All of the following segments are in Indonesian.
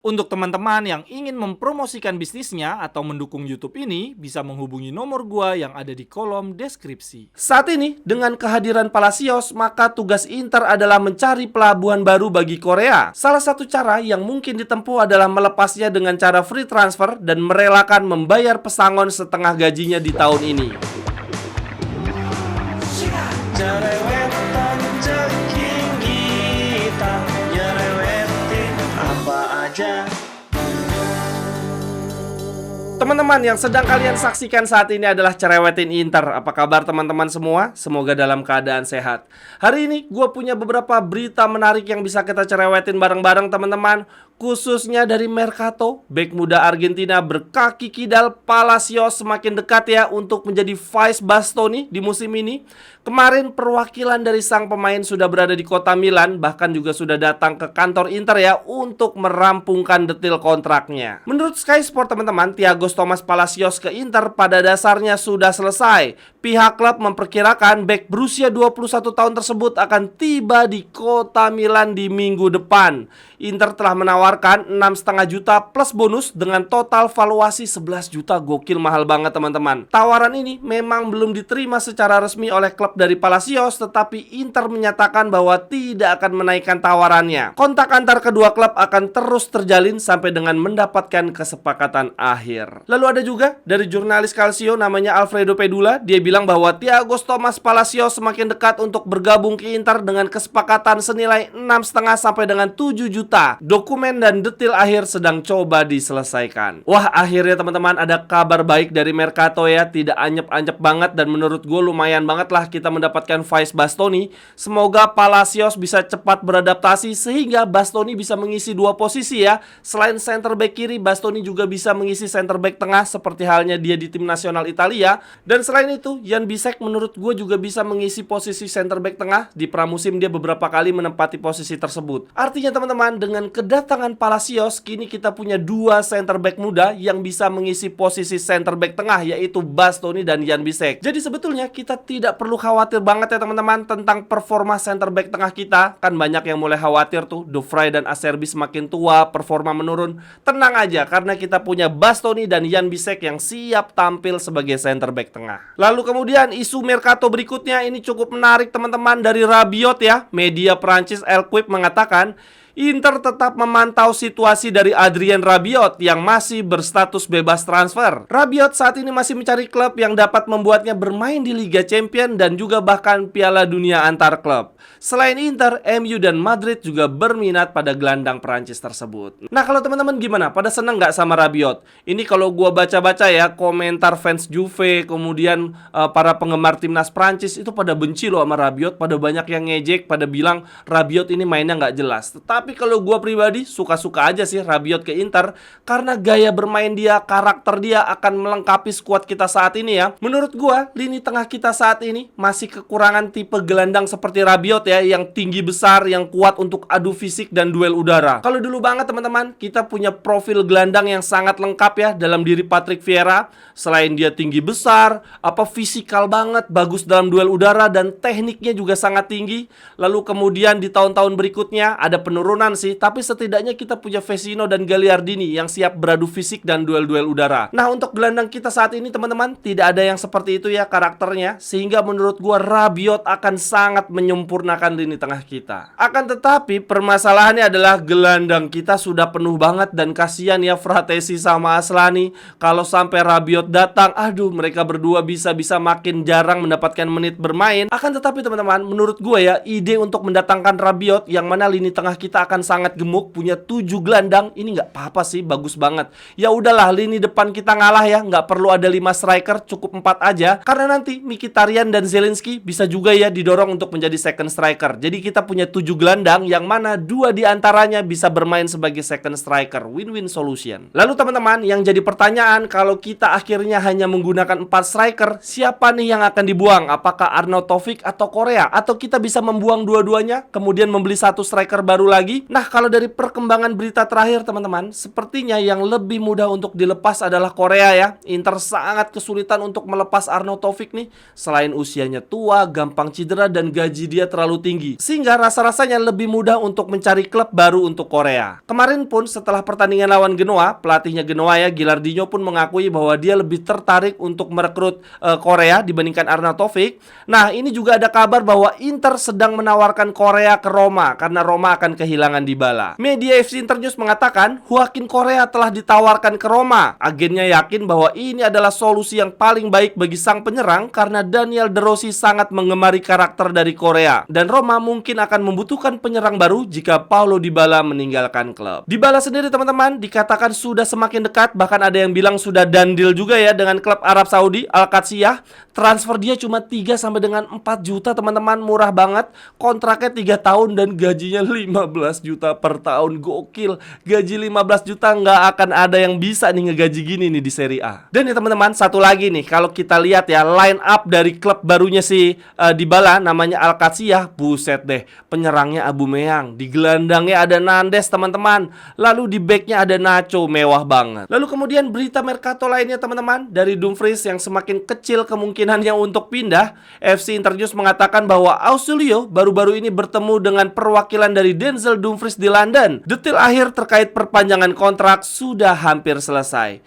Untuk teman-teman yang ingin mempromosikan bisnisnya atau mendukung YouTube ini, bisa menghubungi nomor gua yang ada di kolom deskripsi. Saat ini, dengan kehadiran Palacios, maka tugas Inter adalah mencari pelabuhan baru bagi Korea. Salah satu cara yang mungkin ditempuh adalah melepasnya dengan cara free transfer dan merelakan membayar pesangon setengah gajinya di tahun ini. Teman-teman yang sedang kalian saksikan saat ini adalah Cerewetin Inter. Apa kabar teman-teman semua? Semoga dalam keadaan sehat. Hari ini gue punya beberapa berita menarik yang bisa kita cerewetin bareng-bareng teman-teman. Khususnya dari Mercato, bek muda Argentina berkaki kidal Palacios semakin dekat ya untuk menjadi vice Bastoni di musim ini. Kemarin perwakilan dari sang pemain sudah berada di kota Milan, bahkan juga sudah datang ke kantor Inter ya untuk merampungkan detail kontraknya. Menurut Sky Sport teman-teman, Thiago Thomas Palacios ke Inter pada dasarnya sudah selesai. Pihak klub memperkirakan bek berusia 21 tahun tersebut akan tiba di kota Milan di minggu depan. Inter telah menawarkan 6,5 juta plus bonus dengan total valuasi 11 juta. Gokil, mahal banget teman-teman. Tawaran ini memang belum diterima secara resmi oleh klub dari Palacios, tetapi Inter menyatakan bahwa tidak akan menaikkan tawarannya. Kontak antar kedua klub akan terus terjalin sampai dengan mendapatkan kesepakatan akhir. Lalu ada juga dari jurnalis Calcio namanya Alfredo Pedula. Dia bilang bahwa Thiago Thomas Palacios semakin dekat untuk bergabung ke Inter dengan kesepakatan senilai 6,5 sampai dengan 7 juta. Dokumen dan detail akhir sedang coba diselesaikan. Wah, akhirnya teman-teman ada kabar baik dari Mercato ya. Tidak anyep-anyep banget dan menurut gue lumayan banget lah kita mendapatkan vice Bastoni. Semoga Palacios bisa cepat beradaptasi sehingga Bastoni bisa mengisi dua posisi ya. Selain center back kiri, Bastoni juga bisa mengisi center back tengah seperti halnya dia di tim nasional Italia. Dan selain itu, Jan Bisek menurut gue juga bisa mengisi posisi center back tengah. Di pramusim dia beberapa kali menempati posisi tersebut. Artinya teman-teman, dengan kedatangan Palacios, kini kita punya dua center back muda yang bisa mengisi posisi center back tengah, yaitu Bastoni dan Jan Bisek. Jadi sebetulnya kita tidak perlu khawatir banget ya teman-teman tentang performa center back tengah kita. Kan banyak yang mulai khawatir tuh, De Vrij dan Acerbi semakin tua, performa menurun. Tenang aja, karena kita punya Bastoni dan Jan Bisek yang siap tampil sebagai center back tengah. Lalu kemudian isu Mercato berikutnya ini cukup menarik teman-teman, dari Rabiot ya. Media Prancis L'Equipe mengatakan Inter tetap memantau situasi dari Adrien Rabiot yang masih berstatus bebas transfer. Rabiot saat ini masih mencari klub yang dapat membuatnya bermain di Liga Champions dan juga bahkan Piala Dunia antar klub. Selain Inter, MU dan Madrid juga berminat pada gelandang Prancis tersebut. Nah, kalau teman-teman gimana? Pada seneng nggak sama Rabiot? Ini kalau gua baca-baca ya, komentar fans Juve, kemudian para penggemar timnas Prancis itu pada benci loh sama Rabiot, pada banyak yang ngejek, pada bilang Rabiot ini mainnya nggak jelas. Tapi kalau gue pribadi suka-suka aja sih Rabiot ke Inter, karena gaya bermain dia, karakter dia akan melengkapi skuad kita saat ini ya. Menurut gue, lini tengah kita saat ini masih kekurangan tipe gelandang seperti Rabiot ya, yang tinggi besar, yang kuat untuk adu fisik dan duel udara. Kalau dulu banget teman-teman, kita punya profil gelandang yang sangat lengkap ya dalam diri Patrick Vieira. Selain dia tinggi besar, fisikal banget, bagus dalam duel udara, dan tekniknya juga sangat tinggi. Lalu kemudian di tahun-tahun berikutnya ada penurunan sih, tapi setidaknya kita punya Vecino dan Gagliardini yang siap beradu fisik dan duel-duel udara. Nah, untuk gelandang kita saat ini teman-teman, tidak ada yang seperti itu ya karakternya, sehingga menurut gua Rabiot akan sangat menyempurnakan lini tengah kita. Akan tetapi permasalahannya adalah gelandang kita sudah penuh banget, dan kasihan ya Fratesi sama Aslani. Kalau sampai Rabiot datang, aduh, mereka berdua bisa-bisa makin jarang mendapatkan menit bermain. Akan tetapi teman-teman, menurut gue ya, ide untuk mendatangkan Rabiot yang mana lini tengah kita akan sangat gemuk, punya 7 gelandang, ini nggak apa-apa sih, bagus banget. Ya udahlah, lini depan kita ngalah ya, nggak perlu ada 5 striker, cukup 4 aja. Karena nanti Mkhitaryan dan Zelinski bisa juga ya didorong untuk menjadi second striker. Jadi kita punya 7 gelandang yang mana 2 diantaranya bisa bermain sebagai second striker. Win-win solution. Lalu teman-teman, yang jadi pertanyaan, kalau kita akhirnya hanya menggunakan 4 striker, siapa nih yang akan dibuang? Apakah Arnautovic atau Korea? Atau kita bisa membuang dua-duanya, kemudian membeli 1 striker baru lagi? lagi. Nah, kalau dari perkembangan berita terakhir teman-teman, sepertinya yang lebih mudah untuk dilepas adalah Korea ya. Inter sangat kesulitan untuk melepas Arnaud Taufik nih. Selain usianya tua, gampang cedera, dan gaji dia terlalu tinggi, sehingga rasa-rasanya lebih mudah untuk mencari klub baru untuk Korea. Kemarin pun setelah pertandingan lawan Genoa, pelatihnya Genoa ya, Gilardino pun mengakui bahwa dia lebih tertarik untuk merekrut Korea dibandingkan Arnaud Taufik. Nah, ini juga ada kabar bahwa Inter sedang menawarkan Korea ke Roma karena Roma akan kehilangan Dybala. Media FC Internews mengatakan Joaquin Korea telah ditawarkan ke Roma. Agennya yakin bahwa ini adalah solusi yang paling baik bagi sang penyerang karena Daniel De Rossi sangat mengemari karakter dari Korea, dan Roma mungkin akan membutuhkan penyerang baru jika Paulo Dybala meninggalkan klub. Dybala sendiri teman-teman dikatakan sudah semakin dekat, bahkan ada yang bilang sudah done deal juga ya dengan klub Arab Saudi Al-Qadsiah. Transfer dia cuma 3 sampai dengan 4 juta teman-teman, murah banget. Kontraknya 3 tahun dan gajinya 15 juta per tahun. Gokil. Gaji 15 juta nggak akan ada yang bisa nih ngegaji gini nih di Serie A. Dan ya teman-teman, satu lagi nih, kalau kita lihat ya line up dari klub barunya si Dybala namanya Al-Qadsiah, buset deh. Penyerangnya Aubameyang, di gelandangnya ada Nandes teman-teman. Lalu di backnya ada Nacho, mewah banget. Lalu kemudian berita mercato lainnya teman-teman, dari Dumfries yang semakin kecil kemungkinannya untuk pindah. FC Internews mengatakan bahwa Ausilio baru-baru ini bertemu dengan perwakilan dari Denzel Dumfries di London. Detail akhir terkait perpanjangan kontrak sudah hampir selesai.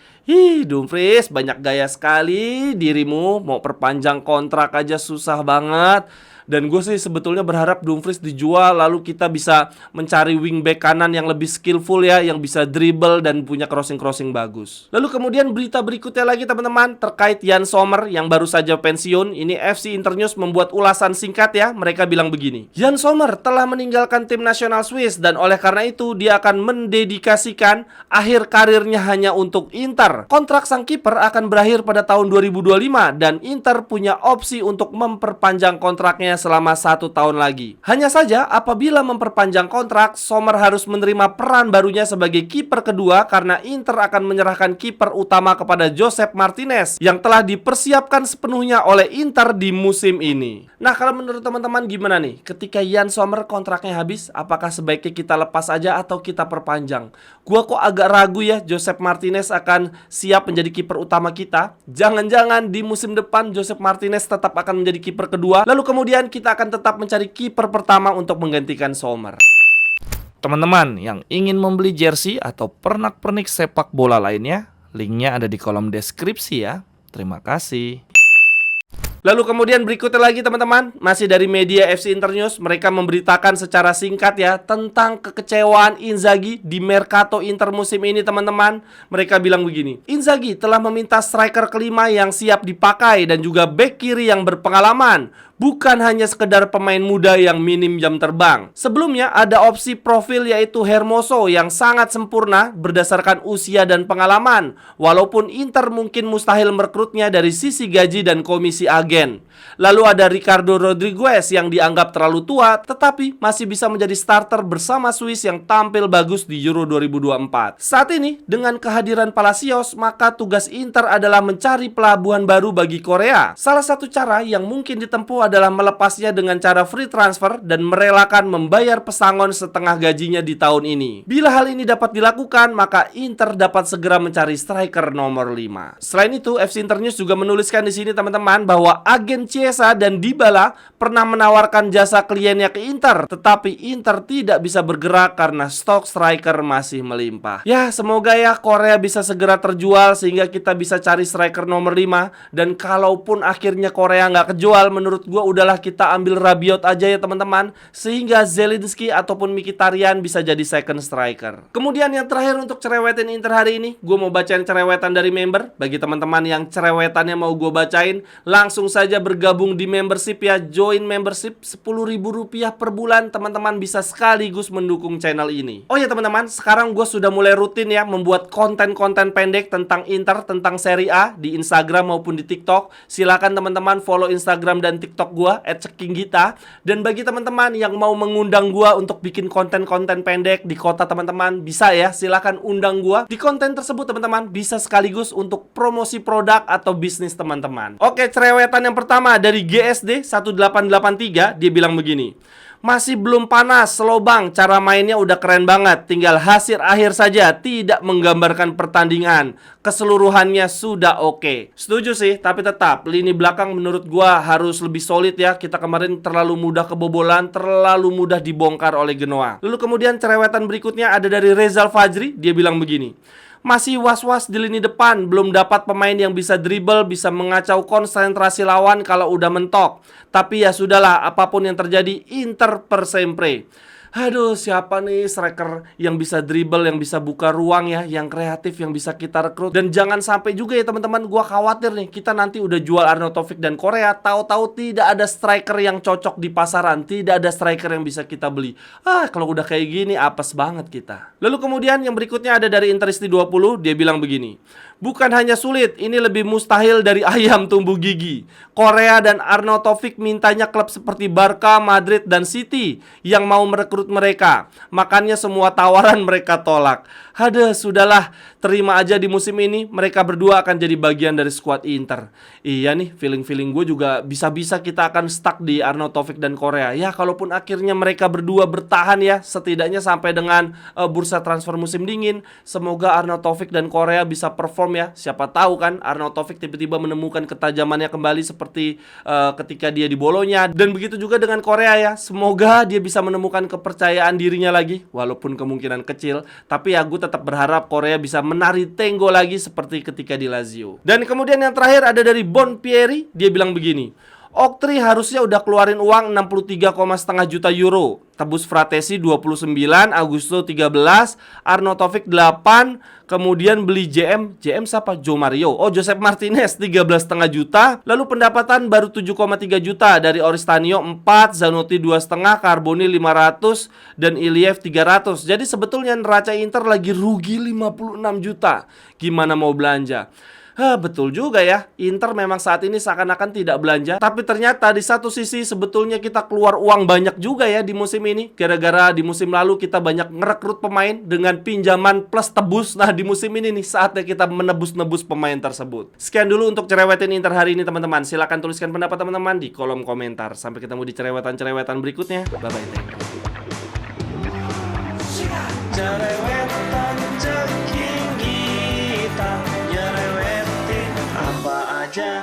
Dumfries, banyak gaya sekali dirimu, mau perpanjang kontrak aja susah banget. Dan gue sih sebetulnya berharap Dumfries dijual, lalu kita bisa mencari wingback kanan yang lebih skillful ya, yang bisa dribble dan punya crossing-crossing bagus. Lalu kemudian berita berikutnya lagi teman-teman, terkait Jan Sommer yang baru saja pensiun. Ini FC Internews membuat ulasan singkat ya, mereka bilang begini: Jan Sommer telah meninggalkan tim nasional Swiss dan oleh karena itu dia akan mendedikasikan akhir karirnya hanya untuk Inter. Kontrak sang kiper akan berakhir pada tahun 2025 dan Inter punya opsi untuk memperpanjang kontraknya selama 1 tahun lagi. Hanya saja apabila memperpanjang kontrak, Sommer harus menerima peran barunya sebagai kiper kedua karena Inter akan menyerahkan kiper utama kepada Josep Martinez yang telah dipersiapkan sepenuhnya oleh Inter di musim ini. Nah, kalau menurut teman-teman gimana nih? Ketika Jan Sommer kontraknya habis, apakah sebaiknya kita lepas aja atau kita perpanjang? Gua kok agak ragu ya Josep Martinez akan siap menjadi kiper utama kita. Jangan-jangan di musim depan Josep Martinez tetap akan menjadi kiper kedua, lalu kemudian kita akan tetap mencari kiper pertama untuk menggantikan Sommer. Teman-teman yang ingin membeli jersey atau pernak-pernik sepak bola lainnya, linknya ada di kolom deskripsi ya. Terima kasih. Lalu kemudian berikutnya lagi teman-teman, masih dari media FC Internews, mereka memberitakan secara singkat ya tentang kekecewaan Inzaghi di Mercato Inter musim ini teman-teman. Mereka bilang begini: Inzaghi telah meminta striker kelima yang siap dipakai dan juga bek kiri yang berpengalaman, bukan hanya sekedar pemain muda yang minim jam terbang. Sebelumnya ada opsi profil yaitu Hermoso yang sangat sempurna berdasarkan usia dan pengalaman, walaupun Inter mungkin mustahil merekrutnya dari sisi gaji dan komisi agen. Lalu ada Ricardo Rodriguez yang dianggap terlalu tua tetapi masih bisa menjadi starter bersama Swiss yang tampil bagus di Euro 2024. Saat ini dengan kehadiran Palacios, maka tugas Inter adalah mencari pelabuhan baru bagi Korea. Salah satu cara yang mungkin ditempuh adalah melepasnya dengan cara free transfer dan merelakan membayar pesangon setengah gajinya di tahun ini. Bila hal ini dapat dilakukan, maka Inter dapat segera mencari striker nomor 5. Selain itu, FC Internews juga menuliskan di sini teman-teman bahwa agen Chiesa dan Dybala pernah menawarkan jasa kliennya ke Inter, tetapi Inter tidak bisa bergerak karena stok striker masih melimpah. Ya, semoga ya Korea bisa segera terjual sehingga kita bisa cari striker nomor 5. Dan kalaupun akhirnya Korea nggak kejual, menurut gue udahlah kita ambil Rabiot aja ya teman-teman, sehingga Zelinski ataupun Mkhitaryan bisa jadi second striker. Kemudian yang terakhir untuk cerewetin Inter hari ini, gue mau bacain cerewetan dari member. Bagi teman-teman yang cerewetannya mau gue bacain, langsung saja bergabung di membership ya. Join membership Rp10.000 per bulan, teman-teman bisa sekaligus mendukung channel ini. Oh ya teman-teman, sekarang gue sudah mulai rutin ya membuat konten-konten pendek tentang Inter, tentang Serie A di Instagram maupun di TikTok. Silakan teman-teman follow Instagram dan TikTok gue @cekinggita. Dan bagi teman-teman yang mau mengundang gue untuk bikin konten-konten pendek di kota teman-teman, bisa ya, silakan undang gue. Di konten tersebut teman-teman bisa sekaligus untuk promosi produk atau bisnis teman-teman. Oke, cerewetan yang pertama dari GSD 1883, dia bilang begini: Masih belum panas, slow bang. Cara mainnya udah keren banget. Tinggal hasil akhir saja, tidak menggambarkan pertandingan. Keseluruhannya sudah oke. Setuju sih, tapi tetap lini belakang menurut gua harus lebih solid ya. Kita kemarin terlalu mudah kebobolan, terlalu mudah dibongkar oleh Genoa. Lalu kemudian cerewetan berikutnya ada dari Rezal Fajri. Dia bilang begini: masih was-was di lini depan, belum dapat pemain yang bisa dribble, bisa mengacau konsentrasi lawan kalau udah mentok. Tapi ya sudahlah, apapun yang terjadi, Inter per sempre. Aduh, siapa nih striker yang bisa dribble, yang bisa buka ruang ya, yang kreatif, yang bisa kita rekrut. Dan jangan sampai juga ya teman-teman, gua khawatir nih, kita nanti udah jual Arnautovic dan Korea, tahu-tahu tidak ada striker yang cocok di pasaran, tidak ada striker yang bisa kita beli. Kalau udah kayak gini, apes banget kita. Lalu kemudian yang berikutnya ada dari Interisti 20, dia bilang begini: bukan hanya sulit, ini lebih mustahil dari ayam tumbuh gigi. Korea dan Arnautovic mintanya klub seperti Barca, Madrid, dan City yang mau merekrut mereka. Makanya semua tawaran mereka tolak. Aduh, sudahlah, terima aja di musim ini mereka berdua akan jadi bagian dari skuad Inter. Iya nih, feeling-feeling gue juga bisa-bisa kita akan stuck di Arnautovic dan Korea. Ya, kalaupun akhirnya mereka berdua bertahan ya, setidaknya sampai dengan bursa transfer musim dingin. Semoga Arnautovic dan Korea bisa perform ya. Siapa tahu kan Arnautovic tiba-tiba menemukan ketajamannya kembali seperti ketika dia di Bolonya. Dan begitu juga dengan Korea ya. Semoga dia bisa menemukan kepercayaan dirinya lagi, walaupun kemungkinan kecil. Tapi ya gue tetap berharap Korea bisa menari tenggo lagi seperti ketika di Lazio. Dan kemudian yang terakhir ada dari Bon Pieri. Dia bilang begini: Oktri harusnya udah keluarin uang 63,5 juta euro. Tebus Fratesi 29, Augusto 13, Arnautovic 8, kemudian beli JM siapa? Joe Mario. Josep Martinez 13,5 juta. Lalu pendapatan baru 7,3 juta dari Oristanio 4, Zanotti 2,5, Carboni 500 dan Iliev 300. Jadi sebetulnya neraca Inter lagi rugi 56 juta. Gimana mau belanja? Betul juga ya, Inter memang saat ini seakan-akan tidak belanja. Tapi ternyata di satu sisi sebetulnya kita keluar uang banyak juga ya di musim ini. Gara-gara di musim lalu kita banyak ngerekrut pemain dengan pinjaman plus tebus. Nah di musim ini nih saatnya kita menebus-nebus pemain tersebut. Sekian dulu untuk cerewetin Inter hari ini teman-teman. Silahkan tuliskan pendapat teman-teman di kolom komentar. Sampai ketemu di cerewetan-cerewetan berikutnya. Bye-bye. Cerewetan ceking kita, nyerewetin apa aja.